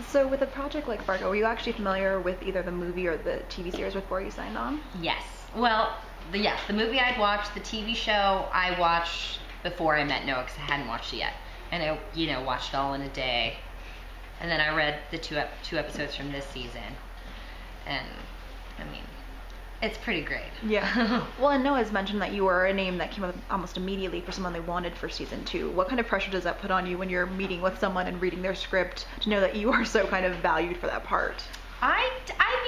So with a project like Fargo, were you actually familiar with either the movie or the TV series before you signed on? Yes. Well, the movie I'd watched, the TV show I watched before I met Noah because I hadn't watched it yet. And I, watched it all in a day. And then I read the two episodes from this season. And, I mean, it's pretty great. Yeah. Well, and Noah's mentioned that you were a name that came up almost immediately for someone they wanted for season 2. What kind of pressure does that put on you when you're meeting with someone and reading their script to know that you are so kind of valued for that part? I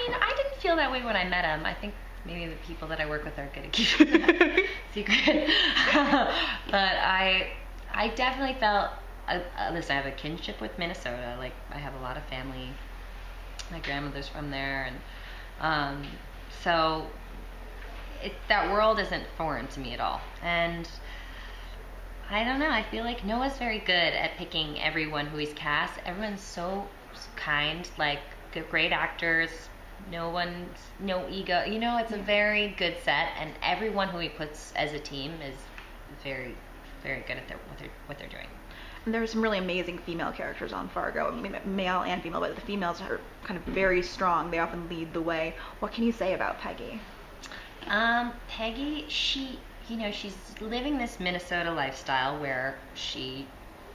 mean, I didn't feel that way when I met him. I think maybe the people that I work with are good at keeping that secret. But I definitely felt, listen, I have a kinship with Minnesota. Like, I have a lot of family. My grandmother's from there, and so that world isn't foreign to me at all. And I don't know, I feel like Noah's very good at picking everyone who he's cast. Everyone's so kind, like great actors, no ego. It's a very good set, and everyone who he puts as a team is very, very good at what they're doing. And there are some really amazing female characters on Fargo. I mean, male and female, but the females are kind of very strong. They often lead the way. What can you say about Peggy? Peggy, she's living this Minnesota lifestyle where she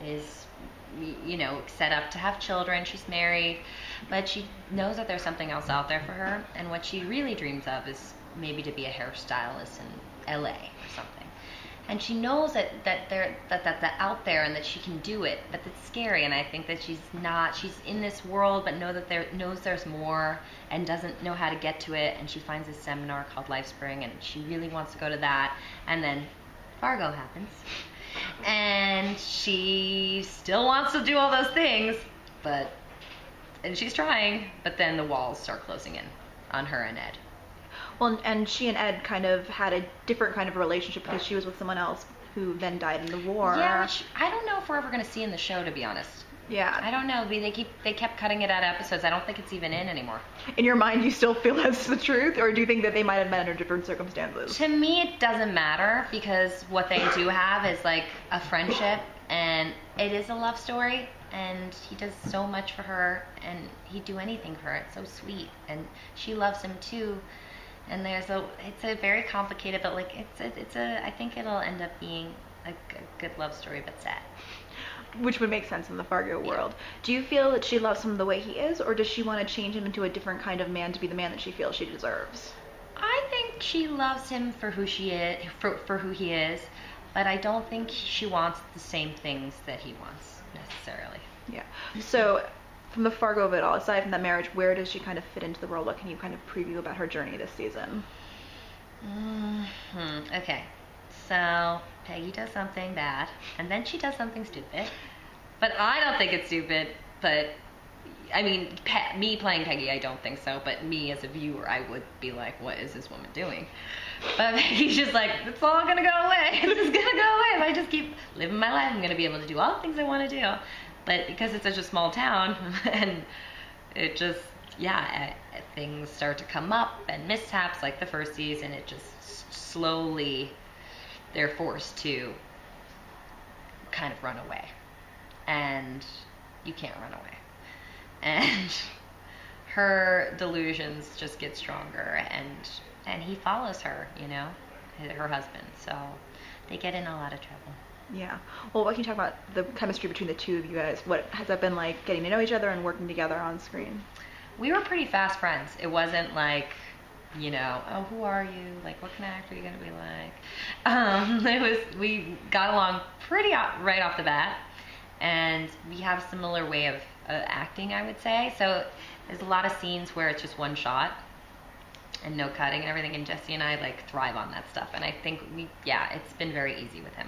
is, set up to have children. She's married, but she knows that there's something else out there for her. And what she really dreams of is maybe to be a hairstylist in LA or something. And she knows that that's out there and that she can do it, but it's scary. And I think that she's in this world, but knows there's more and doesn't know how to get to it. And she finds this seminar called LifeSpring, and she really wants to go to that. And then Fargo happens. And she still wants to do all those things, and she's trying, but then the walls start closing in on her and Ed. Well, and she and Ed kind of had a different kind of relationship because she was with someone else who then died in the war. Yeah, which I don't know if we're ever going to see in the show, to be honest. Yeah. I don't know. They kept cutting it out of episodes. I don't think it's even in anymore. In your mind, you still feel that's the truth, or do you think that they might have met under different circumstances? To me, it doesn't matter, because what they do have is like a friendship, and it is a love story. And he does so much for her, and he'd do anything for her. It's so sweet, and she loves him too. And it's a very complicated, but like I think it'll end up being a good love story, but sad. Which would make sense in the Fargo world. Do you feel that she loves him the way he is, or does she want to change him into a different kind of man to be the man that she feels she deserves? I think she loves him for who she is, for who he is, but I don't think she wants the same things that he wants necessarily. Yeah. So, from the Fargo of it all, aside from that marriage, where does she kind of fit into the world? What can you kind of preview about her journey this season? Okay. So, Peggy does something bad, and then she does something stupid. But I don't think it's stupid, but, I mean, me playing Peggy, I don't think so, but me as a viewer, I would be like, what is this woman doing? But Peggy's just like, it's all gonna go away. It's just gonna go away. If I just keep living my life, I'm gonna be able to do all the things I want to do. But because it's such a small town, and it just, things start to come up, and mishaps like the first season, it just slowly, they're forced to kind of run away. And you can't run away. And her delusions just get stronger, and he follows her, her husband. So they get in a lot of trouble. Yeah. Well, what can you talk about the chemistry between the two of you guys? What has that been like, getting to know each other and working together on screen? We were pretty fast friends. It wasn't like, oh, who are you? Like, what kind of actor are you going to be like? We got along pretty right off the bat, and we have a similar way of acting, I would say. So there's a lot of scenes where it's just one shot and no cutting and everything, and Jesse and I thrive on that stuff, and I think it's been very easy with him.